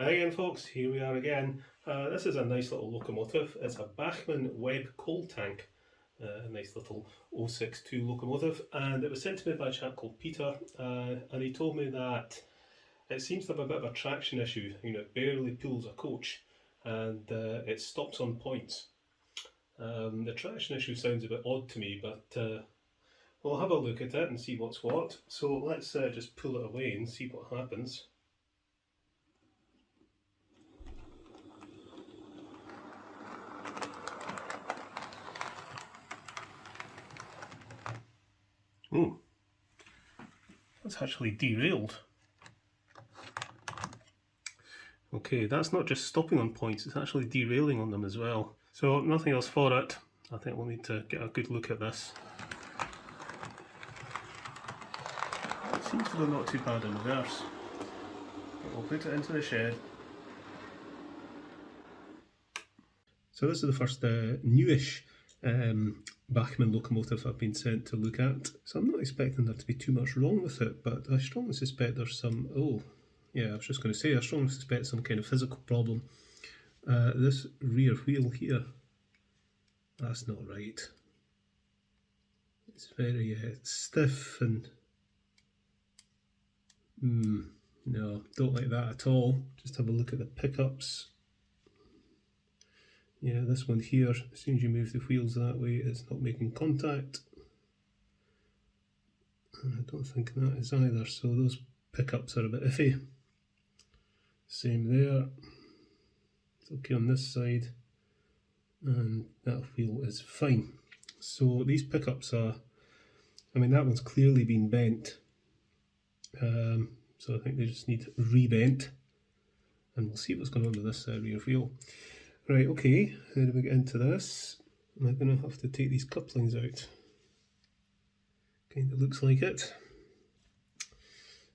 Hi again folks, here we are again. This is a nice little locomotive. It's a Bachmann Webb Coal Tank, a nice little 062 locomotive, and it was sent to me by a chap called Peter, and he told me that it seems to have a bit of a traction issue. You know, it barely pulls a coach and it stops on points. The traction issue sounds a bit odd to me, but we'll have a look at it and see what's what. So let's just pull it away and see what happens. Oh, that's actually derailed. Okay, that's not just stopping on points, it's actually derailing on them as well. So nothing else for it. I think we'll need to get a good look at this. It seems to go not too bad in reverse. But we'll put it into the shed. So this is the first newish Bachmann locomotive I've been sent to look at. So I'm not expecting there to be too much wrong with it, but I strongly suspect there's some, I was just going to say, I strongly suspect some kind of physical problem. This rear wheel here, that's not right. It's very stiff and no, don't like that at all. Just have a look at the pickups. Yeah, this one here, as soon as you move the wheels that way, it's not making contact. And I don't think that is either, so those pickups are a bit iffy. Same there. It's okay on this side. And that wheel is fine. So these pickups are, that one's clearly been bent. So I think they just need rebent. And we'll see what's going on with this rear wheel. Right, okay, how do we get into this? Am I going to have to take these couplings out? Kind of looks like it.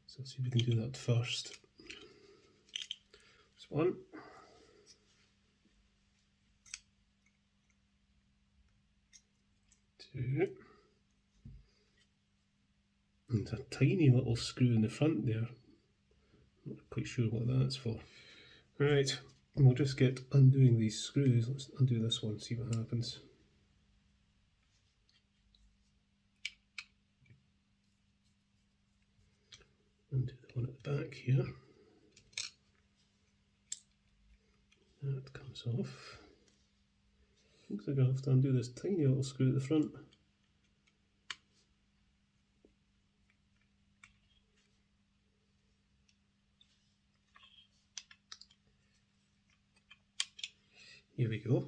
So let's see if we can do that first. This one. Two. And a tiny little screw in the front there. Not quite sure what that's for. Right, we'll just get undoing these screws. Let's undo this one, see what happens. Undo the one at the back here. That comes off. Looks like I have to undo this tiny little screw at the front. Here we go.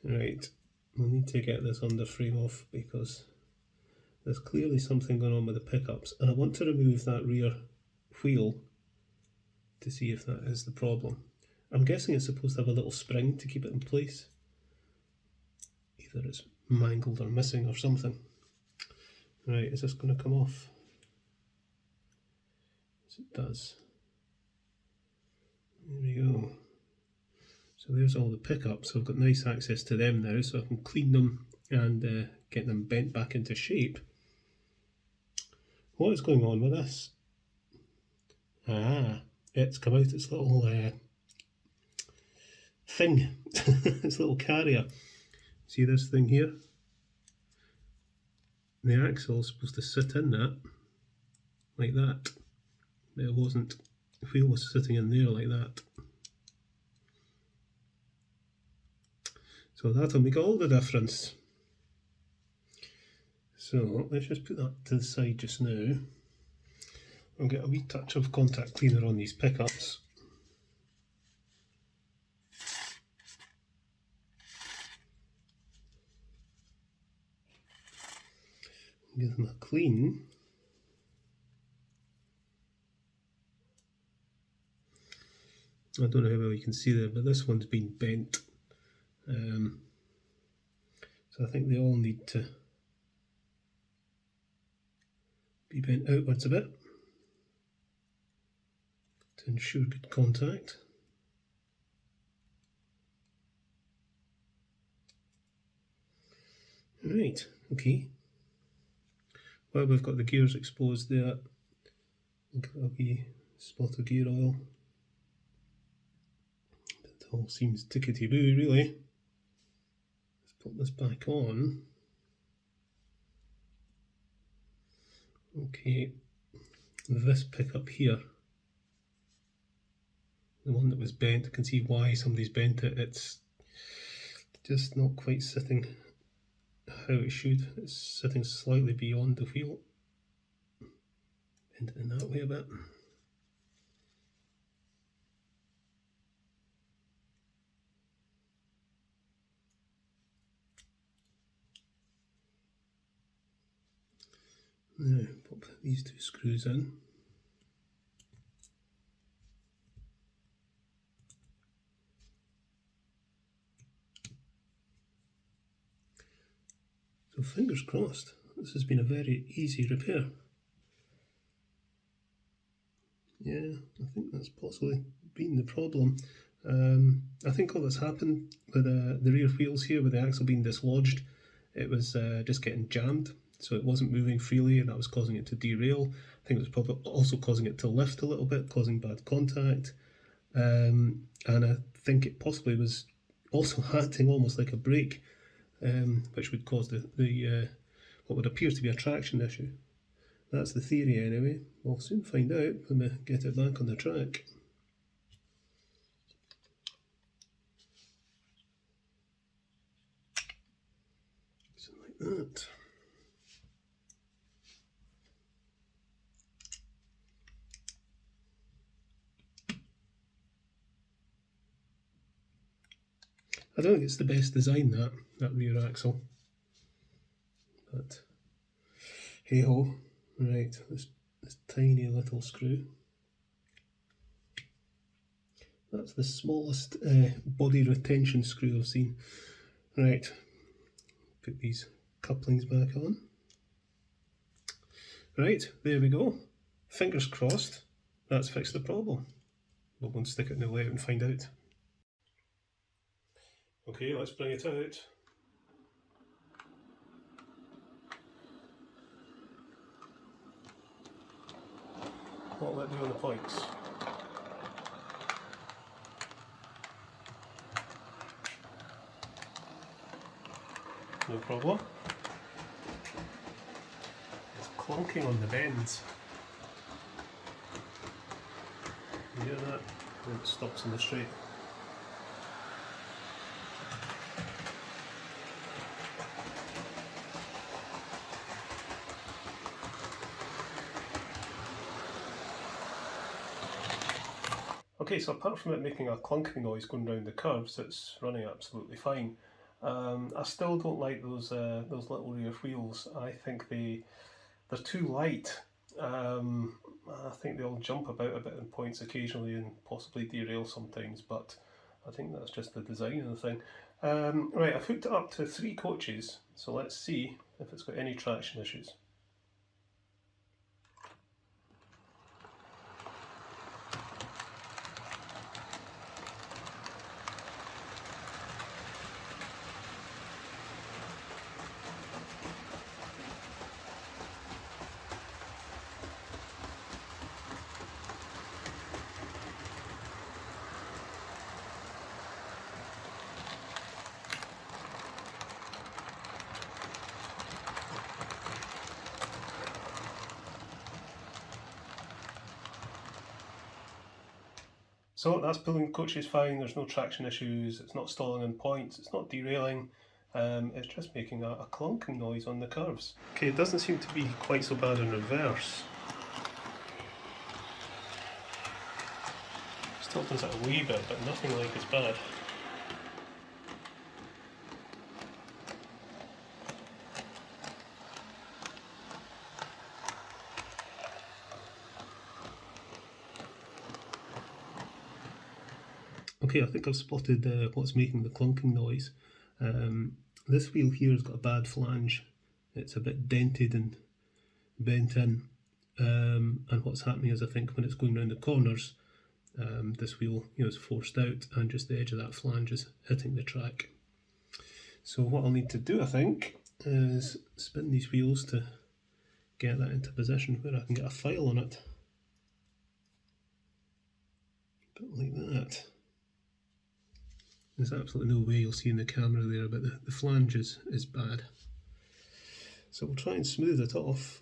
Right, we'll need to get this under frame off because there's clearly something going on with the pickups, and I want to remove that rear wheel to see if that is the problem. I'm guessing it's supposed to have a little spring to keep it in place. Either it's mangled or missing or something. Right, is this going to come off? Yes, it does. There we go. So there's all the pickups. So I've got nice access to them now, so I can clean them and get them bent back into shape. What is going on with this? It's come out its little thing, its little carrier. See this thing here? The axle is supposed to sit in that, like that. But it wasn't. The wheel was sitting in there like that. So that'll make all the difference. So let's just put that to the side just now. I'll get a wee touch of contact cleaner on these pickups. Give them a clean. I don't know how well you can see there, but this one's been bent. So I think they all need to be bent outwards a bit to ensure good contact. Right, okay. While we've got the gears exposed there, look at a wee spot of gear oil. It all seems tickety-boo really. Let's put this back on. Okay, this pickup here, the one that was bent, I can see why somebody's bent it. It's just not quite sitting how it should. It's sitting slightly beyond the wheel. Bend it in that way a bit. Now pop these two screws in. So fingers crossed, this has been a very easy repair. Yeah, I think that's possibly been the problem. I think all that's happened with the rear wheels here, with the axle being dislodged, it was just getting jammed, so it wasn't moving freely, and that was causing it to derail. I think it was probably also causing it to lift a little bit, causing bad contact, and I think it possibly was also acting almost like a brake, which would cause the what would appear to be a traction issue. That's the theory anyway. We'll soon find out when we get it back on the track. Something like that. I don't think it's the best design, that rear axle, but hey ho. Right, this tiny little screw. That's the smallest body retention screw I've seen. Right, put these couplings back on. Right, there we go. Fingers crossed, that's fixed the problem. We'll go and stick it in the layout and find out. Okay, let's bring it out. What will it do on the planks? No problem. It's clunking on the bends. You hear that? When it stops in the straight. Okay, so apart from it making a clunking noise going round the curves, it's running absolutely fine. I still don't like those little rear wheels. I think they're too light. I think they'll jump about a bit in points occasionally and possibly derail sometimes, but I think that's just the design of the thing. Right, I've hooked it up to 3 coaches, so let's see if it's got any traction issues. So that's pulling coaches fine, there's no traction issues, it's not stalling in points, it's not derailing, it's just making a clunking noise on the curves. Okay, it doesn't seem to be quite so bad in reverse. Still does it a wee bit, but nothing like as bad. Okay, I think I've spotted what's making the clunking noise. This wheel here has got a bad flange. It's a bit dented and bent in. And what's happening is, I think when it's going around the corners, this wheel is forced out and just the edge of that flange is hitting the track. So what I'll need to do, I think, is spin these wheels to get that into position where I can get a file on it. A bit like that. There's absolutely no way you'll see in the camera there, but the flange is bad. So we'll try and smooth it off.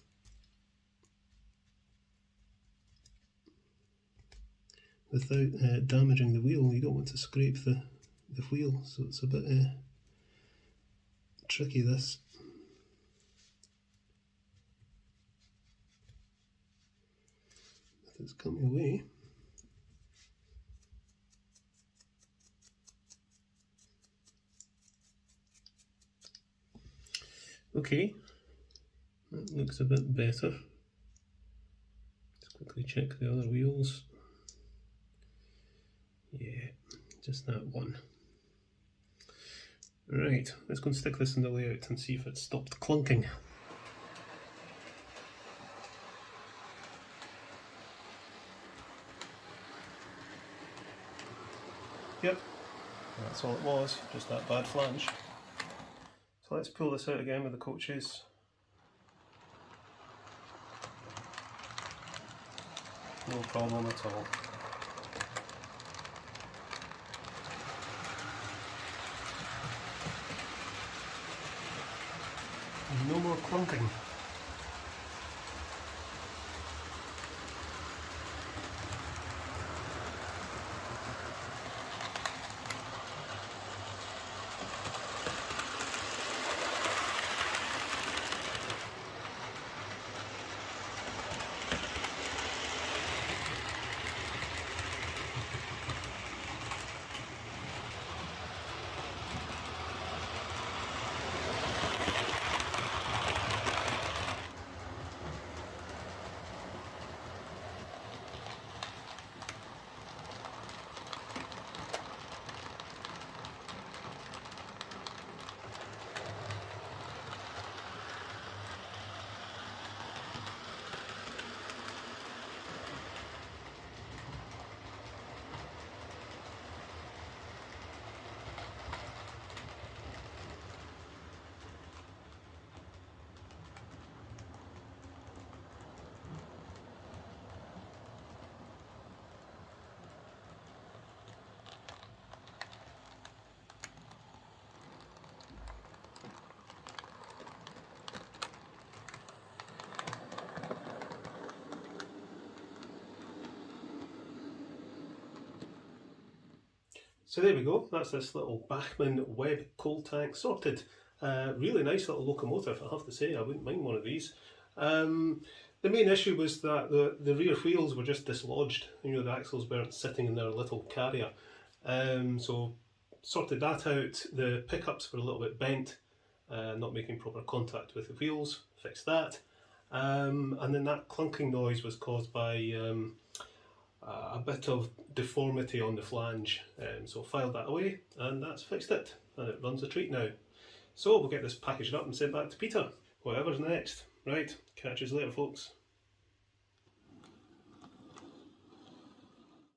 Without damaging the wheel. You don't want to scrape the wheel, so it's a bit tricky this. If it's coming away. Okay, that looks a bit better. Let's quickly check the other wheels. Yeah, just that one. Right, let's go and stick this in the layout and see if it stopped clunking. Yep, that's all it was, just that bad flange. So let's pull this out again with the coaches. No problem at all. No more clunking. So there we go, that's this little Bachmann Webb Coal Tank sorted. Really nice little locomotive, I have to say, I wouldn't mind one of these. The main issue was that the rear wheels were just dislodged, you know, the axles weren't sitting in their little carrier. So sorted that out, the pickups were a little bit bent, not making proper contact with the wheels, fixed that. And then that clunking noise was caused by a bit of deformity on the flange, so filed that away and that's fixed it, and it runs a treat now. So we'll get this packaged up and sent back to Peter. Whatever's next. Right, catch you later folks.